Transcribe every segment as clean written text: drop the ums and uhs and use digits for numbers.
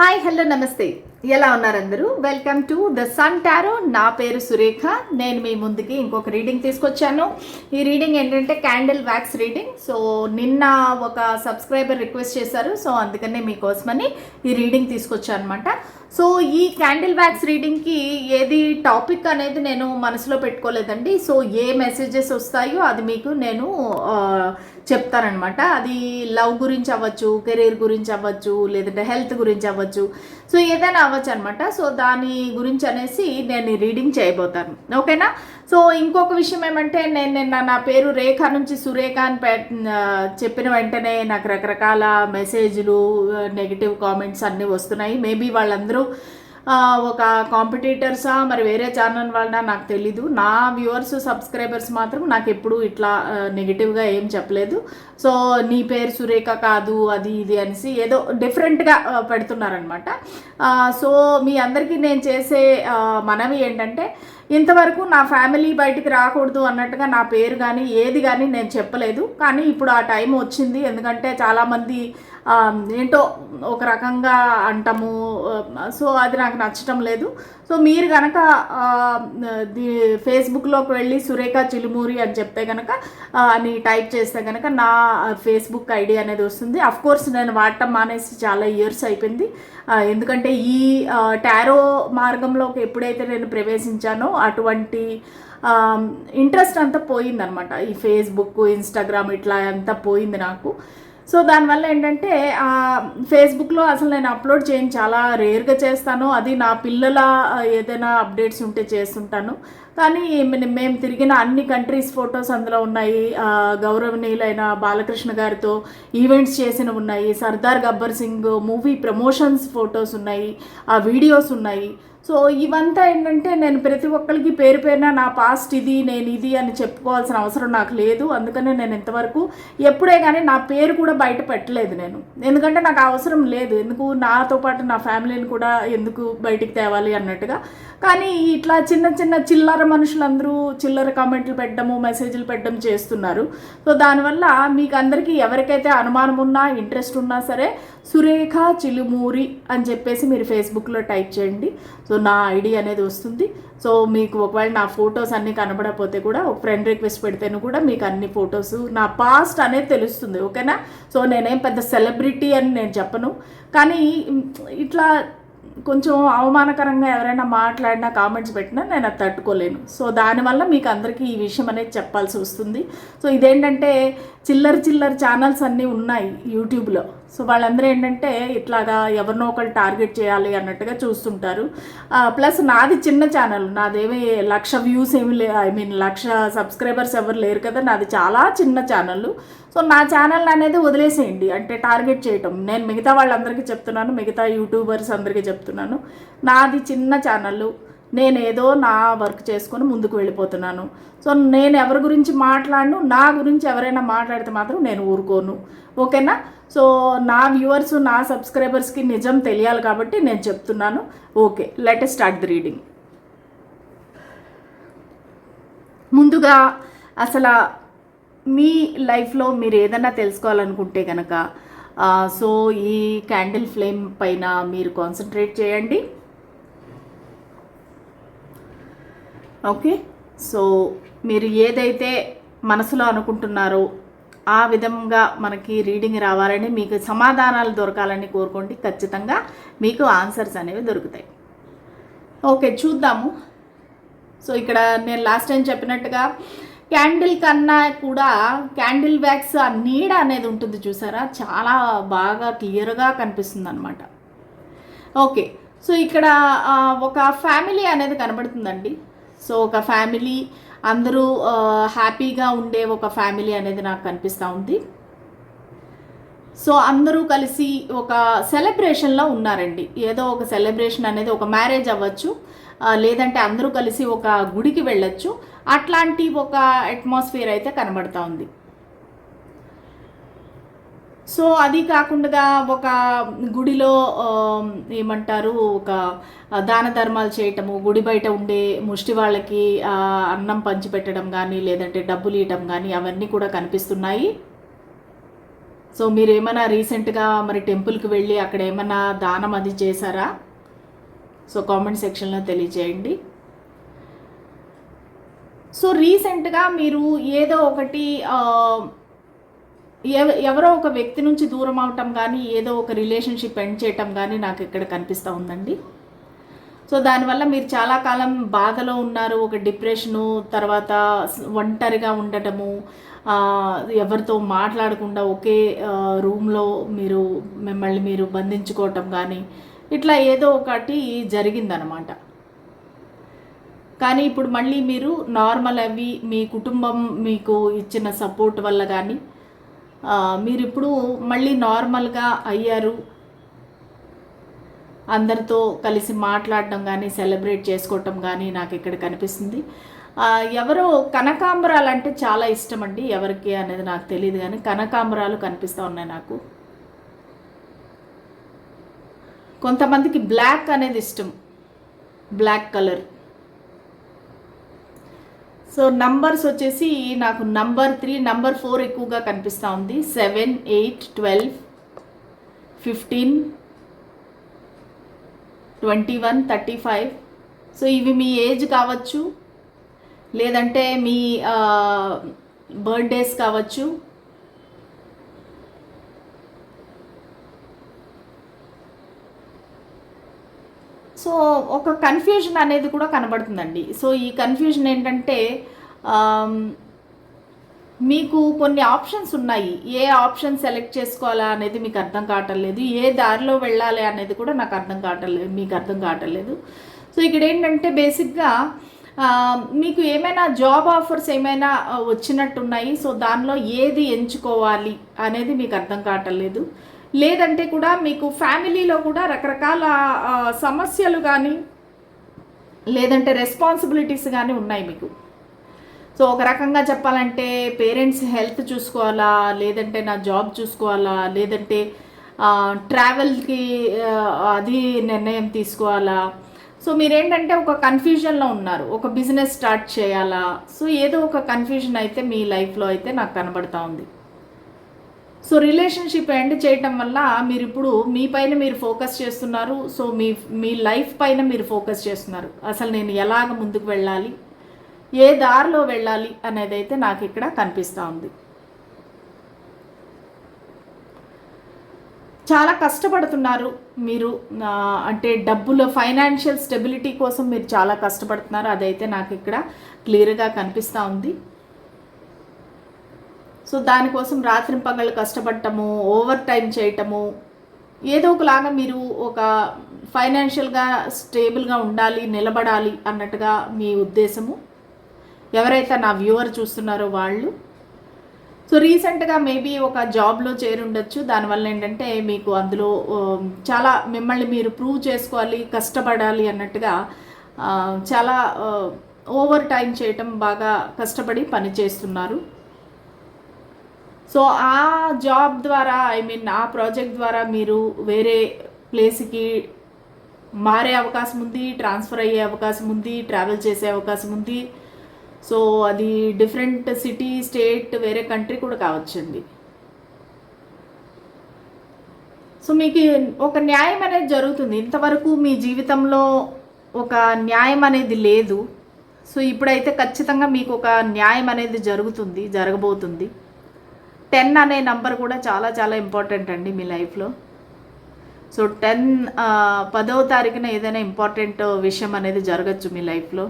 Hi hello నమస్తే, ఎలా ఉన్నారు అందరూ? Welcome to the sun tarot. నా పేరు సురేఖ. నేను మీ ముందుకి ఇంకొక రీడింగ్ తీసుకొచ్చాను. ఈ రీడింగ్ ఏంటంటే క్యాండిల్ వ్యాక్స్ రీడింగ్. సో నిన్న ఒక సబ్స్క్రైబర్ రిక్వెస్ట్ చేశారు, సో అందుకనే మీకోసమని ఈ రీడింగ్ తీసుకొచ్చాను అనమాట. సో ఈ క్యాండిల్ వ్యాక్స్ రీడింగ్కి ఏది టాపిక్ అనేది నేను మనసులో పెట్టుకోలేదండి. సో ఏ మెసేజెస్ వస్తాయో అది మీకు నేను చెప్తారనమాట. అది లవ్ గురించి అవ్వచ్చు, కెరీర్ గురించి అవ్వచ్చు, లేదంటే హెల్త్ గురించి అవ్వచ్చు, సో ఏదైనా అవ్వచ్చు అనమాట. సో దాని గురించి అనేసి నేను రీడింగ్ చేయబోతాను, ఓకేనా? సో ఇంకొక విషయం ఏమంటే, నేను నిన్న నా పేరు రేఖ నుంచి సురేఖ అని చెప్పిన వెంటనే నాకు రకరకాల మెసేజ్లు, నెగిటివ్ కామెంట్స్ అన్నీ వస్తున్నాయి. మేబీ వాళ్ళందరూ ఒక కాంపిటీటర్సా మరి వేరే ఛానల్ వాళ్ళ నాకు తెలీదు. నా వ్యూవర్స్ సబ్స్క్రైబర్స్ మాత్రం నాకు ఎప్పుడు ఇట్లా నెగిటివ్గా ఏం చెప్పలేదు. సో నీ పేరు సురేఖ కాదు అది ఇది అనేసి ఏదో డిఫరెంట్గా పెడుతున్నారనమాట. సో మీ అందరికీ నేను చేసే మనవి ఏంటంటే, ఇంతవరకు నా ఫ్యామిలీ బయటికి రాకూడదు అన్నట్టుగా నా పేరు కానీ ఏది కానీ నేను చెప్పలేదు. కానీ ఇప్పుడు ఆ టైం వచ్చింది. ఎందుకంటే చాలామంది ఏంటో ఒక రకంగా అంటాము. సో అది నాకు నచ్చటం లేదు. సో మీరు కనుక ఫేస్బుక్లోకి వెళ్ళి సురేఖ చిలుమూరి అని చెప్తే కనుక అని టైప్ చేస్తే కనుక నా ఫేస్బుక్ ఐడి అనేది వస్తుంది. అఫ్కోర్స్ నేను వాడటం మానేసి చాలా ఇయర్స్ అయిపోయింది. ఎందుకంటే ఈ టారో మార్గంలోకి ఎప్పుడైతే నేను ప్రవేశించానో అటువంటి ఇంట్రెస్ట్ అంతా పోయిందనమాట. ఈ ఫేస్బుక్, ఇన్స్టాగ్రామ్ ఇట్లా అంతా పోయింది నాకు. సో దానివల్ల ఏంటంటే ఫేస్బుక్లో అసలు నేను అప్లోడ్ చేయను, చాలా రేర్గా చేస్తాను. అది నా పిల్లల ఏదైనా అప్డేట్స్ ఉంటే చేస్తుంటాను. కానీ మేము తిరిగిన అన్ని కంట్రీస్ ఫొటోస్ అందులో ఉన్నాయి. గౌరవనీయులైన బాలకృష్ణ గారితో ఈవెంట్స్ చేసినవి ఉన్నాయి. Sardar Gabbar Singh movie promotions photos ఉన్నాయి, ఆ వీడియోస్ ఉన్నాయి. సో ఇవంతా ఏంటంటే నేను ప్రతి ఒక్కరికి పేరు పేరున నా పాస్ట్ ఇది, నేను ఇది అని చెప్పుకోవాల్సిన అవసరం నాకు లేదు. అందుకనే నేను ఇంతవరకు ఎప్పుడే కానీ నా పేరు కూడా బయట పెట్టలేదు నేను. ఎందుకంటే నాకు అవసరం లేదు. ఎందుకు, నాతో పాటు నా ఫ్యామిలీని కూడా ఎందుకు బయటికి తేవాలి అన్నట్టుగా. కానీ ఇట్లా చిన్న చిన్న చిల్లర మనుషులందరూ చిల్లర కామెంట్లు పెట్టడము, మెసేజ్లు పెట్టడం చేస్తున్నారు. సో దానివల్ల మీకు అందరికీ ఎవరికైతే అనుమానం ఉన్నా, ఇంట్రెస్ట్ ఉన్నా సరే సురేఖ చిలుమూరి అని చెప్పేసి మీరు ఫేస్బుక్లో టైప్ చేయండి. సో నా ఐడి అనేది వస్తుంది. సో మీకు ఒకవేళ నా ఫొటోస్ అన్నీ కనబడకపోతే కూడా ఒక ఫ్రెండ్ రిక్వెస్ట్ పెడితేను కూడా మీకు అన్ని ఫొటోస్, నా పాస్ట్ అనేది తెలుస్తుంది, ఓకేనా? సో నేనేం పెద్ద సెలబ్రిటీ అని నేను చెప్పను. కానీ ఇట్లా కొంచెం అవమానకరంగా ఎవరైనా మాట్లాడినా, కామెంట్స్ పెట్టినా నేను అది తట్టుకోలేను. సో దానివల్ల మీకు అందరికీ ఈ విషయం అనేది చెప్పాల్సి వస్తుంది. సో ఇదేంటంటే చిల్లర ఛానల్స్ అన్నీ ఉన్నాయి యూట్యూబ్లో. సో వాళ్ళందరూ ఏంటంటే ఇట్లాగా ఎవరినో ఒకళ్ళు టార్గెట్ చేయాలి అన్నట్టుగా చూస్తుంటారు. ప్లస్ నాది చిన్న ఛానల్, నాదేమి 1,00,000 వ్యూస్ ఏమి లే, 1,00,000 సబ్స్క్రైబర్స్ ఎవరు లేరు కదా. నాది చాలా చిన్న ఛానల్. సో నా ఛానల్ అనేది వదిలేసేయండి, అంటే టార్గెట్ చేయటం. నేను మిగతా వాళ్ళందరికీ చెప్తున్నాను, మిగతా యూట్యూబర్స్ అందరికీ చెప్తున్నాను, నాది చిన్న ఛానల్. నేను ఏదో నా వర్క్ చేసుకొని ముందుకు వెళ్ళిపోతున్నాను. సో నేను ఎవరి గురించి మాట్లాడను, నా గురించి ఎవరైనా మాట్లాడితే మాత్రం నేను ఊరుకోను, ఓకేనా? సో నా వ్యూవర్స్, నా సబ్స్క్రైబర్స్కి నిజం తెలియాలి కాబట్టి నేను చెప్తున్నాను. Okay, let us start the reading. ముందుగా అసలు మీ లైఫ్లో మీరు ఏదైనా తెలుసుకోవాలనుకుంటే కనుక సో ఈ క్యాండిల్ ఫ్లేమ్ పైన మీరు కాన్సన్ట్రేట్ చేయండి, ఓకే? సో మీరు ఏదైతే మనసులో అనుకుంటున్నారో ఆ విధంగా మనకి రీడింగ్ రావాలని, మీకు సమాధానాలు దొరకాలని కోరుకోండి. ఖచ్చితంగా మీకు ఆన్సర్స్ అనేవి దొరుకుతాయి. ఓకే, చూద్దాము. సో ఇక్కడ నేను లాస్ట్ టైం చెప్పినట్టుగా క్యాండిల్ కన్నా కూడా క్యాండిల్ వ్యాక్స్ ఆ నీడ అనేది ఉంటుంది చూసారా, చాలా బాగా క్లియర్గా కనిపిస్తుంది అనమాట. ఓకే, సో ఇక్కడ ఒక ఫ్యామిలీ అనేది కనబడుతుందండి. సో ఒక ఫ్యామిలీ, అందరూ హ్యాపీగా ఉండే ఒక ఫ్యామిలీ అనేది నాకు కనిపిస్తూ ఉంది. సో అందరూ కలిసి ఒక సెలబ్రేషన్లో ఉన్నారండి. ఏదో ఒక సెలబ్రేషన్ అనేది, ఒక మ్యారేజ్ అవ్వచ్చు, లేదంటే అందరూ కలిసి ఒక గుడికి వెళ్ళొచ్చు. అట్లాంటి ఒక అట్మాస్ఫియర్ అయితే కనబడుతూ ఉంది. సో అది కాకుండా ఒక గుడిలో ఏమంటారు, ఒక దాన ధర్మాలు చేయటము, గుడి బయట ఉండే ముష్టి వాళ్ళకి అన్నం పంచిపెట్టడం కానీ, లేదంటే డబ్బులు ఇవ్వటం కానీ, అవన్నీ కూడా కనిపిస్తున్నాయి. సో మీరేమైనా రీసెంట్గా మరి టెంపుల్కి వెళ్ళి అక్కడ ఏమైనా దానం అది చేశారా? సో కామెంట్ సెక్షన్లో తెలియజేయండి. సో రీసెంట్గా మీరు ఏదో ఒకటి ఎవరో ఒక వ్యక్తి నుంచి దూరం అవటం కానీ, ఏదో ఒక రిలేషన్షిప్ ఎండ్ చేయటం కానీ నాకు ఇక్కడ కనిపిస్తూ ఉందండి. సో దానివల్ల మీరు చాలా కాలం బాధలో ఉన్నారు. ఒక డిప్రెషను, తర్వాత ఒంటరిగా ఉండటము, ఎవరితో మాట్లాడకుండా ఒకే రూమ్లో మిమ్మల్ని మీరు బంధించుకోవటం కానీ, ఇట్లా ఏదో ఒకటి జరిగిందనమాట. కానీ ఇప్పుడు మళ్ళీ మీరు నార్మల్ అవి మీ కుటుంబం మీకు ఇచ్చిన సపోర్ట్ వల్ల కానీ మీరు ఇప్పుడు మళ్ళీ నార్మల్గా అయ్యారు. అందరితో కలిసి మాట్లాడడం కానీ, సెలబ్రేట్ చేసుకోవటం కానీ నాకు ఇక్కడ కనిపిస్తుంది. ఎవరో కనకాంబరాలు అంటే చాలా ఇష్టం అండి, ఎవరికి అనేది నాకు తెలియదు, కానీ కనకాంబరాలు కనిపిస్తూ ఉన్నాయి నాకు. కొంతమందికి బ్లాక్ అనేది ఇష్టం, బ్లాక్ కలర్. సో నంబర్స్ వచ్చేసి నాకు నంబర్ 3, నంబర్ 4 ఎక్కువగా కనిపిస్తూ ఉంది. 7, 8, 12, 15, 21, 35. సో ఇవి మీ ఏజ్ కావచ్చు, లేదంటే మీ బర్త్డేస్ కావచ్చు. సో ఒక కన్ఫ్యూజన్ అనేది కూడా కనబడుతుందండి. సో ఈ కన్ఫ్యూజన్ ఏంటంటే మీకు కొన్ని ఆప్షన్స్ ఉన్నాయి. ఏ ఆప్షన్ సెలెక్ట్ చేసుకోవాలా అనేది మీకు అర్థం కావటం లేదు. ఏ దారిలో వెళ్ళాలి అనేది కూడా నాకు మీకు అర్థం కావటం లేదు. సో ఇక్కడ ఏంటంటే బేసిక్గా మీకు ఏమైనా జాబ్ ఆఫర్స్ ఏమైనా వచ్చినట్టున్నాయి. సో దానిలో ఏది ఎంచుకోవాలి అనేది మీకు అర్థం కావటం లేదు. లేదంటే కూడా మీకు ఫ్యామిలీలో కూడా రకరకాల సమస్యలు కానీ, లేదంటే రెస్పాన్సిబిలిటీస్ కానీ ఉన్నాయి మీకు. సో ఒక రకంగా చెప్పాలంటే పేరెంట్స్ హెల్త్ చూసుకోవాలా, లేదంటే నా జాబ్ చూసుకోవాలా, లేదంటే ట్రావెల్కి అది నిర్ణయం తీసుకోవాలా. సో మీరేంటంటే ఒక కన్ఫ్యూజన్లో ఉన్నారు. ఒక బిజినెస్ స్టార్ట్ చేయాలా. సో ఏదో ఒక కన్ఫ్యూజన్ అయితే మీ లైఫ్లో అయితే నాకు కనబడతా ఉంది. సో రిలేషన్షిప్ ఎండ్ చేయటం వల్ల మీరు ఇప్పుడు మీ పైన మీరు ఫోకస్ చేస్తున్నారు. సో మీ లైఫ్ పైన మీరు ఫోకస్ చేస్తున్నారు. అసలు నేను ఎలాగ ముందుకు వెళ్ళాలి, ఏ దారిలో వెళ్ళాలి అనేది అయితే నాకు ఇక్కడ కనిపిస్తూ ఉంది. చాలా కష్టపడుతున్నారు మీరు, అంటే డబ్బులు ఫైనాన్షియల్ స్టెబిలిటీ కోసం మీరు చాలా కష్టపడుతున్నారు. అదైతే నాకు ఇక్కడ క్లియర్గా కనిపిస్తూ ఉంది. సో దానికోసం రాత్రింపగళ్ళు కష్టపడటము, ఓవర్ టైం చేయటము, ఏదో ఒకలాగా మీరు ఒక ఫైనాన్షియల్గా స్టేబుల్గా ఉండాలి, నిలబడాలి అన్నట్టుగా మీ ఉద్దేశము. ఎవరైతే నా వ్యూవర్ చూస్తున్నారో వాళ్ళు. సో రీసెంట్గా మేబీ ఒక జాబ్లో చేరి ఉండొచ్చు. దానివల్ల ఏంటంటే మీకు అందులో చాలా మిమ్మల్ని మీరు ప్రూవ్ చేసుకోవాలి, కష్టపడాలి అన్నట్టుగా చాలా ఓవర్ టైం చేయటం, బాగా కష్టపడి పని చేస్తున్నారు. సో ఆ జాబ్ ద్వారా, ఆ ప్రాజెక్ట్ ద్వారా మీరు వేరే ప్లేస్కి మారే అవకాశం ఉంది, ట్రాన్స్ఫర్ అయ్యే అవకాశం ఉంది, ట్రావెల్ చేసే అవకాశం ఉంది. సో అది డిఫరెంట్ సిటీ, స్టేట్, వేరే కంట్రీ కూడా కావచ్చండి. సో మీకు ఒక న్యాయం అనేది జరుగుతుంది. ఇంతవరకు మీ జీవితంలో ఒక న్యాయం అనేది లేదు. సో ఇప్పుడైతే ఖచ్చితంగా మీకు ఒక న్యాయం అనేది జరగబోతుంది. 10 అనే నంబర్ కూడా చాలా చాలా ఇంపార్టెంట్ అండి మీ లైఫ్లో. సో 10వ తారీఖున ఏదైనా ఇంపార్టెంట్ విషయం అనేది జరగచ్చు మీ లైఫ్లో.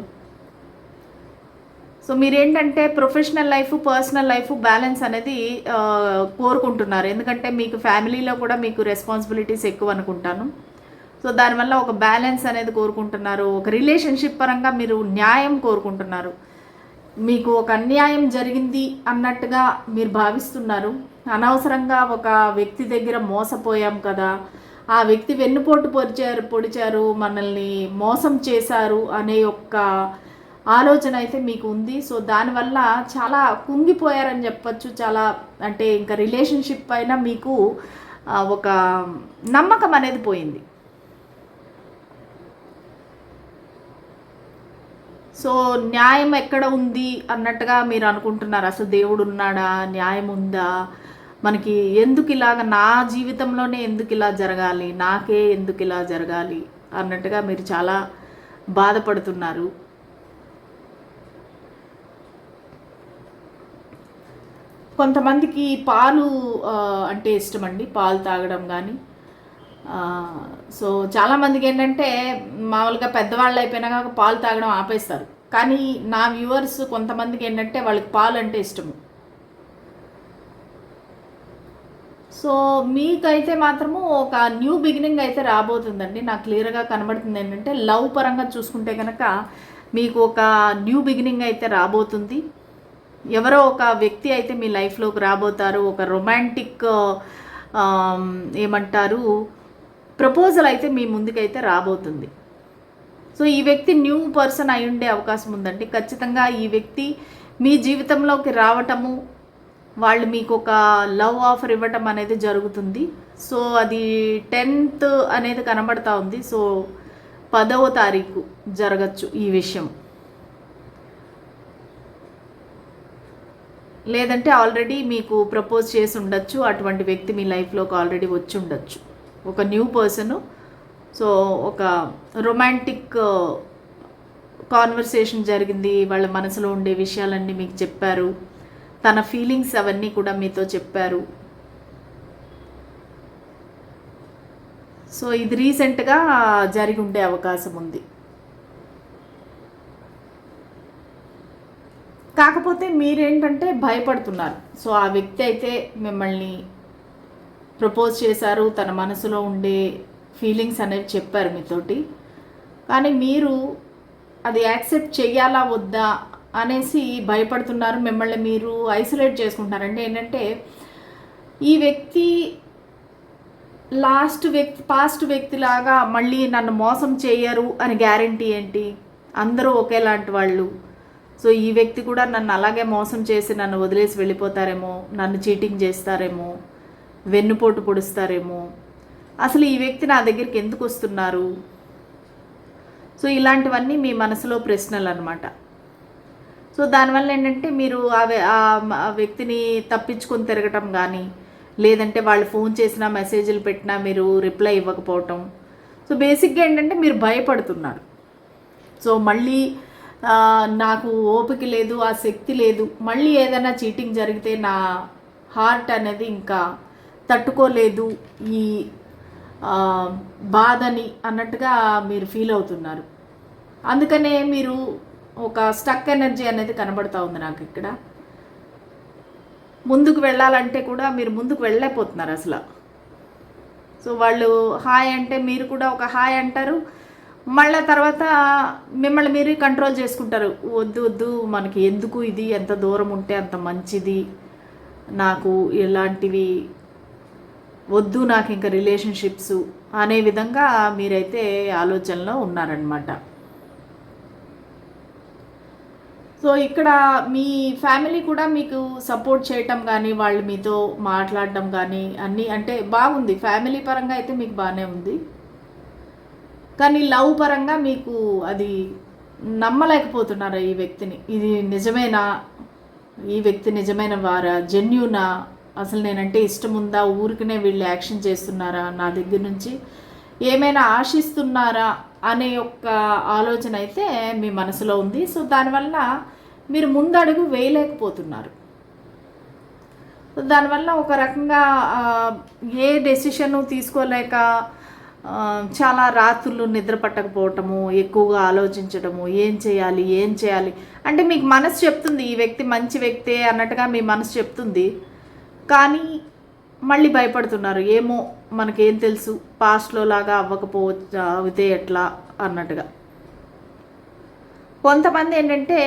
సో మీరేంటంటే professional life, personal life balance అనేది కోరుకుంటున్నారు. ఎందుకంటే మీకు ఫ్యామిలీలో కూడా మీకు రెస్పాన్సిబిలిటీస్ ఎక్కువ అనుకుంటాను. సో దానివల్ల ఒక బ్యాలెన్స్ అనేది కోరుకుంటున్నారు. ఒక రిలేషన్షిప్ పరంగా మీరు న్యాయం కోరుకుంటున్నారు. మీకు ఒక అన్యాయం జరిగింది అన్నట్టుగా మీరు భావిస్తున్నారు. అనవసరంగా ఒక వ్యక్తి దగ్గర మోసపోయాం కదా, ఆ వ్యక్తి వెన్నుపోటు పొడిచారు, మనల్ని మోసం చేశారు అనే ఒక ఆలోచన అయితే మీకు ఉంది. సో దానివల్ల చాలా కుంగిపోయారని చెప్పచ్చు. చాలా అంటే ఇంకా రిలేషన్షిప్ పైన మీకు ఒక నమ్మకం అనేది పోయింది. సో న్యాయం ఎక్కడ ఉంది అన్నట్టుగా మీరు అనుకుంటున్నారు. అసలు దేవుడు ఉన్నాడా, న్యాయం ఉందా, మనకి ఎందుకు ఇలాగ నా జీవితంలోనే ఎందుకు ఇలా జరగాలి, నాకే ఎందుకు ఇలా జరగాలి అన్నట్టుగా మీరు చాలా బాధపడుతున్నారు. కొంతమందికి పాలు అంటే ఇష్టం అండి, పాలు తాగడం కానీ. సో చాలామందికి ఏంటంటే మామూలుగా పెద్దవాళ్ళు అయిపోయినాక పాలు తాగడం ఆపేస్తారు. కానీ నా వ్యూవర్స్ కొంతమందికి ఏంటంటే వాళ్ళకి పాలు అంటే ఇష్టము. సో మీకైతే మాత్రము ఒక న్యూ బిగినింగ్ అయితే రాబోతుందండి. నాకు క్లియర్గా కనబడుతుంది ఏంటంటే లవ్ పరంగా చూసుకుంటే కనుక మీకు ఒక న్యూ బిగినింగ్ అయితే రాబోతుంది. ఎవరో ఒక వ్యక్తి అయితే మీ లైఫ్లోకి రాబోతారు. ఒక రొమాంటిక్ ఏమంటారు ప్రపోజల్ అయితే మీ ముందుకైతే రాబోతుంది. సో ఈ వ్యక్తి న్యూ పర్సన్ అయి ఉండే అవకాశం ఉందండి. ఖచ్చితంగా ఈ వ్యక్తి మీ జీవితంలోకి రావటము, వాళ్ళు మీకు ఒక లవ్ ఆఫర్ ఇవ్వటం అనేది జరుగుతుంది. సో అది 10th అనేది కనబడతా ఉంది. సో 10వ తారీఖు జరగచ్చు ఈ విషయం. లేదంటే ఆల్రెడీ మీకు ప్రపోజ్ చేసి ఉండొచ్చు. అటువంటి వ్యక్తి మీ లైఫ్లోకి ఆల్రెడీ వచ్చి ఉండొచ్చు, ఒక న్యూ పర్సను. సో ఒక రొమాంటిక్ కాన్వర్సేషన్ జరిగింది, వాళ్ళ మనసులో ఉండే విషయాలన్నీ మీకు చెప్పారు, తన ఫీలింగ్స్ అవన్నీ కూడా మీతో చెప్పారు. సో ఇది రీసెంట్గా జరిగి ఉండే అవకాశం ఉంది. కాకపోతే మీరేంటంటే భయపడుతున్నారు. సో ఆ వ్యక్తి అయితే మిమ్మల్ని ప్రపోజ్ చేశారు, తన మనసులో ఉండే ఫీలింగ్స్ అనేవి చెప్పారు మీతోటి. కానీ మీరు అది యాక్సెప్ట్ చెయ్యాలా వద్దా అనేసి భయపడుతున్నారు. మిమ్మల్ని మీరు ఐసోలేట్ చేసుకుంటున్నారు. అంటే ఏంటంటే ఈ వ్యక్తి పాస్ట్ వ్యక్తిలాగా మళ్ళీ నన్ను మోసం చేయరు అని గ్యారంటీ ఏంటి? అందరూ ఒకేలాంటి వాళ్ళు. సో ఈ వ్యక్తి కూడా నన్ను అలాగే మోసం చేసి నన్ను వదిలేసి వెళ్ళిపోతారేమో, నన్ను చీటింగ్ చేస్తారేమో, వెన్నుపోటు పొడుస్తారేమో, అసలు ఈ వ్యక్తి నా దగ్గరికి ఎందుకు వస్తున్నారు? సో ఇలాంటివన్నీ మీ మనసులో ప్రశ్నలు అన్నమాట. సో దానివల్ల ఏంటంటే మీరు ఆ వ్యక్తిని తప్పించుకొని తిరగటం కానీ, లేదంటే వాళ్ళు ఫోన్ చేసినా మెసేజ్లు పెట్టినా మీరు రిప్లై ఇవ్వకపోవటం. సో బేసిక్గా ఏంటంటే మీరు భయపడుతున్నారు. సో మళ్ళీ నాకు ఓపిక లేదు, ఆ శక్తి లేదు, మళ్ళీ ఏదైనా చీటింగ్ జరిగితే నా హార్ట్ అనేది ఇంకా తట్టుకోలేదు ఈ బాధని అన్నట్టుగా మీరు ఫీల్ అవుతున్నారు. అందుకనే మీరు ఒక స్టక్ ఎనర్జీ అనేది కనబడుతూ ఉంది నాకు ఇక్కడ. ముందుకు వెళ్ళాలంటే కూడా మీరు ముందుకు వెళ్ళలేకపోతున్నారు అసలు. సో వాళ్ళు హాయ్ అంటే మీరు కూడా ఒక హాయ్ అంటారు, మళ్ళీ తర్వాత మిమ్మల్ని మీరు కంట్రోల్ చేసుకుంటారు. వద్దు వద్దు, మనకి ఎందుకు ఇది, ఎంత దూరం ఉంటే అంత మంచిది, నాకు ఇలాంటివి వద్దు, నాకు ఇంకా రిలేషన్షిప్స్ అనే విధంగా మీరైతే ఆలోచనలో ఉన్నారనమాట. సో ఇక్కడ మీ ఫ్యామిలీ కూడా మీకు సపోర్ట్ చేయటం కానీ, వాళ్ళు మీతో మాట్లాడటం కానీ అన్నీ అంటే బాగుంది. ఫ్యామిలీ పరంగా అయితే మీకు బాగానే ఉంది. కానీ లవ్ పరంగా మీకు అది నమ్మలేకపోతున్నారు ఈ వ్యక్తిని. ఇది నిజమేనా? ఈ వ్యక్తి నిజమైన వారా, జెన్యూనా, అసలు నేనంటే ఇష్టం ఉందా, ఊరికనే వీళ్ళు యాక్షన్ చేస్తున్నారా, నా దగ్గర నుంచి ఏమైనా ఆశిస్తున్నారా అనే ఒక ఆలోచన అయితే మీ మనసులో ఉంది. సో దానివల్ల మీరు ముందడుగు వేయలేకపోతున్నారు. దానివల్ల ఒక రకంగా ఏ డెసిషను తీసుకోలేక చాలా రాత్రులు నిద్ర పట్టకపోవటము, ఎక్కువగా ఆలోచించడము, ఏం చేయాలి అంటే మీకు మనసు చెప్తుంది ఈ వ్యక్తి మంచి వ్యక్తే అన్నట్టుగా మీ మనసు చెప్తుంది. కానీ మళ్ళీ భయపడుతున్నారు, ఏమో మనకేం తెలుసు, పాస్ట్లో లాగా అవ్వకపోవచ్చు, అవుతే ఎట్లా అన్నట్టుగా. కొంతమంది ఏంటంటే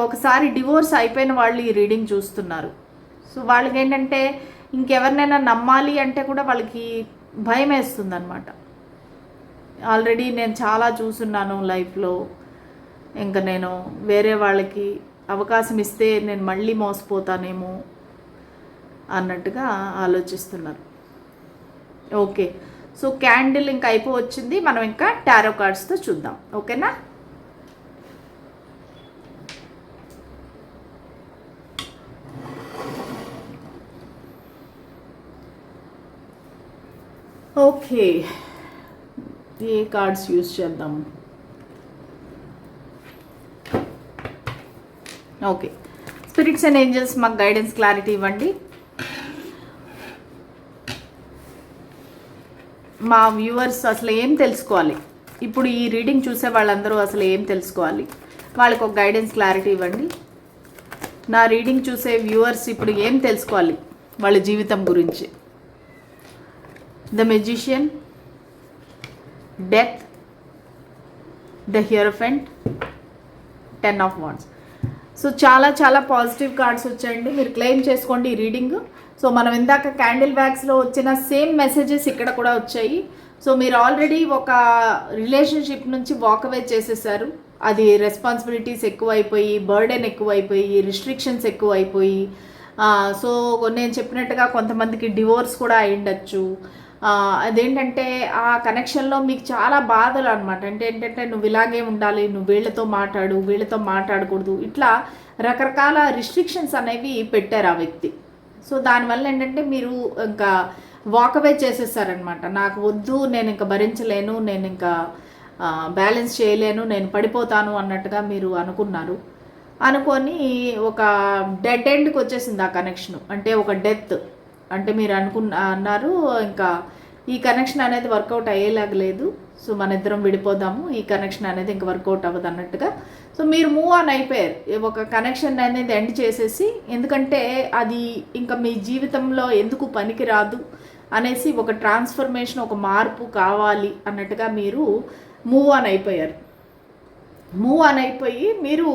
ఒకసారి డివోర్స్ అయిపోయిన వాళ్ళు ఈ రీడింగ్ చూస్తున్నారు. సో వాళ్ళకి ఏంటంటే ఇంకెవరినైనా నమ్మాలి అంటే కూడా వాళ్ళకి భయం వేస్తుంది అనమాట. ఆల్రెడీ నేను చాలా చూస్తున్నాను లైఫ్లో, ఇంకా నేను వేరే వాళ్ళకి అవకాశం ఇస్తే నేను మళ్ళీ మోసపోతానేమో అన్నట్టుగా ఆలోచిస్తున్నారు. ఓకే, సో క్యాండిల్ ఇంకా అయిపోవచ్చింది. మనం ఇంకా టారో కార్డ్స్తో చూద్దాం, ఓకేనా? ఓకే, ఏ కార్డ్స్ యూజ్ చేద్దాము? ఓకే, స్పిరిట్స్ అండ్ ఏంజల్స్ మాకు గైడెన్స్ క్లారిటీ ఇవ్వండి. మా వ్యూవర్స్ అసలు ఏం తెలుసుకోవాలి, ఇప్పుడు ఈ రీడింగ్ చూసే వాళ్ళందరూ అసలు ఏం తెలుసుకోవాలి, వాళ్ళకి ఒక గైడెన్స్ క్లారిటీ ఇవ్వండి. నా రీడింగ్ చూసే వ్యూవర్స్ ఇప్పుడు ఏం తెలుసుకోవాలి వాళ్ళ జీవితం గురించి? The magician, death, the hierophant, 10 of wands. So చాలా చాలా పాజిటివ్ కార్డ్స్ వచ్చాయండి. మీరు క్లెయిమ్ చేసుకోండి ఈ రీడింగ్. సో మనం ఇందాక క్యాండిల్ వ్యాక్స్లో వచ్చిన సేమ్ మెసేజెస్ ఇక్కడ కూడా వచ్చాయి. సో మీరు ఆల్రెడీ ఒక రిలేషన్షిప్ నుంచి వాకవే చేసేసారు. అది రెస్పాన్సిబిలిటీస్ ఎక్కువైపోయి, బర్డెన్ ఎక్కువైపోయి, రిస్ట్రిక్షన్స్ ఎక్కువైపోయి, సో నేను చెప్పినట్టుగా కొంతమందికి డివోర్స్ కూడా అయ్యుండొచ్చు. అదేంటంటే ఆ కనెక్షన్లో మీకు చాలా బాధలు అనమాట. అంటే ఏంటంటే నువ్వు ఇలాగే ఉండాలి, నువ్వు వీళ్ళతో మాట్లాడు, వీళ్ళతో మాట్లాడకూడదు, ఇట్లా రకరకాల రిస్ట్రిక్షన్స్ అనేవి పెట్టారు ఆ వ్యక్తి. సో దానివల్ల ఏంటంటే మీరు ఇంకా వాకవే చేసేసారనమాట. నాకు వద్దు, నేను ఇంకా భరించలేను, నేను ఇంకా బ్యాలెన్స్ చేయలేను, నేను పడిపోతాను అన్నట్టుగా మీరు అనుకున్నారు. అనుకొని ఒక డెడ్ ఎండ్కి వచ్చేసింది ఆ కనెక్షన్. అంటే ఒక డెత్, అంటే మీరు అన్నారు ఇంకా ఈ కనెక్షన్ అనేది వర్కౌట్ అయ్యేలాగలేదు, సో మన ఇద్దరం విడిపోదాము, ఈ కనెక్షన్ అనేది ఇంకా వర్కౌట్ అవ్వదు అన్నట్టుగా. సో మీరు మూవ్ ఆన్ అయిపోయారు, ఒక కనెక్షన్ అనేది ఎండ్ చేసేసి. ఎందుకంటే అది ఇంకా మీ జీవితంలో ఎందుకు పనికి రాదు అనేసి ఒక ట్రాన్స్ఫర్మేషన్, ఒక మార్పు కావాలి అన్నట్టుగా మీరు మూవ్ ఆన్ అయిపోయారు. మూవ్ ఆన్ అయిపోయి మీరు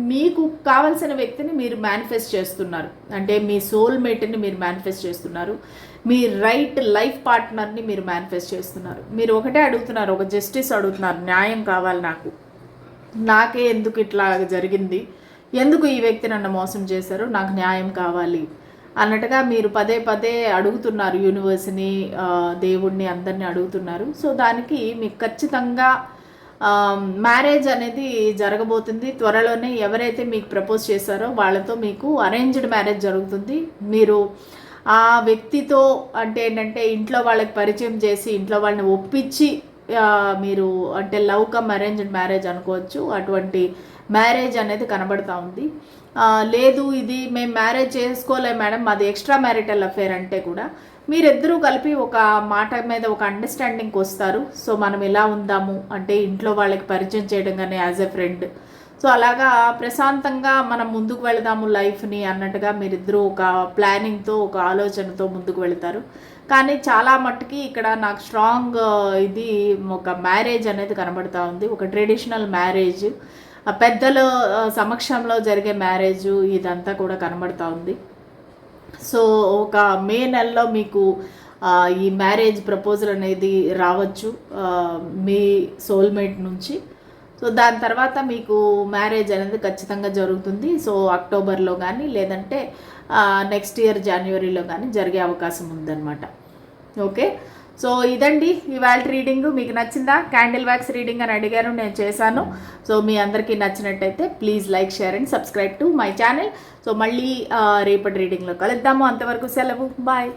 మీకు కావాల్సిన వ్యక్తిని మీరు మేనిఫెస్ట్ చేస్తున్నారు. అంటే మీ సోల్మేట్ని మీరు మేనిఫెస్ట్ చేస్తున్నారు, మీ రైట్ లైఫ్ పార్ట్నర్ని మీరు మేనిఫెస్ట్ చేస్తున్నారు. మీరు ఒకటే అడుగుతున్నారు, ఒక జస్టిస్ అడుగుతున్నారు, న్యాయం కావాలి నాకు, నాకే ఎందుకు ఇట్లా జరిగింది, ఎందుకు ఈ వ్యక్తి నన్ను మోసం చేశారు, నాకు న్యాయం కావాలి అన్నట్టుగా మీరు పదే పదే అడుగుతున్నారు. యూనివర్స్ని, దేవుడిని, అందరినీ అడుగుతున్నారు. సో దానికి మీకు ఖచ్చితంగా మ్యారేజ్ అనేది జరగబోతుంది త్వరలోనే. ఎవరైతే మీకు ప్రపోజ్ చేశారో వాళ్ళతో మీకు అరేంజ్డ్ మ్యారేజ్ జరుగుతుంది. మీరు ఆ వ్యక్తితో అంటే ఏంటంటే ఇంట్లో వాళ్ళకి పరిచయం చేసి, ఇంట్లో వాళ్ళని ఒప్పించి మీరు అంటే లవ్ కమ్ అరేంజ్డ్ మ్యారేజ్ అనుకోవచ్చు. అటువంటి మ్యారేజ్ అనేది కనబడుతూ ఉంది. లేదు ఇది మేము మ్యారేజ్ చేసుకోలేము మేడం, అది ఎక్స్ట్రా మ్యారిటల్ అఫేర్ అంటే కూడా మీరిద్దరూ కలిపి ఒక మాట మీద ఒక అండర్స్టాండింగ్కి వస్తారు. సో మనం ఎలా ఉందాము అంటే ఇంట్లో వాళ్ళకి పరిచయం చేయడం కానీ యాజ్ ఎ ఫ్రెండ్, సో అలాగా ప్రశాంతంగా మనం ముందుకు వెళదాము లైఫ్ని అన్నట్టుగా మీరిద్దరూ ఒక ప్లానింగ్తో, ఒక ఆలోచనతో ముందుకు వెళతారు. కానీ చాలా మట్టుకి ఇక్కడ నాకు స్ట్రాంగ్ ఇది ఒక మ్యారేజ్ అనేది కనబడుతూ ఉంది. ఒక ట్రెడిషనల్ మ్యారేజ్, పెద్దల సమక్షంలో జరిగే మ్యారేజ్, ఇదంతా కూడా కనబడుతూ ఉంది. సో ఒక మే నెలలో మీకు ఈ మ్యారేజ్ ప్రపోజల్ అనేది రావచ్చు మీ సోల్మేట్ నుంచి. సో దాని తర్వాత మీకు మ్యారేజ్ అనేది ఖచ్చితంగా జరుగుతుంది. సో అక్టోబర్లో కానీ లేదంటే నెక్స్ట్ ఇయర్ జనవరిలో కానీ జరిగే అవకాశం ఉందన్నమాట. ఓకే, సో ఇదండి ఇవాళ రీడింగ్. మీకు నచ్చిందా? క్యాండిల్ వ్యాక్స్ రీడింగ్ అని అడిగారు, నేను చేశాను. సో మీ అందరికీ నచ్చినట్టయితే please like, share and subscribe to my channel. So మళ్ళీ రేపటి రీడింగ్లో కలుద్దాము. అంతవరకు సెలవు, బాయ్.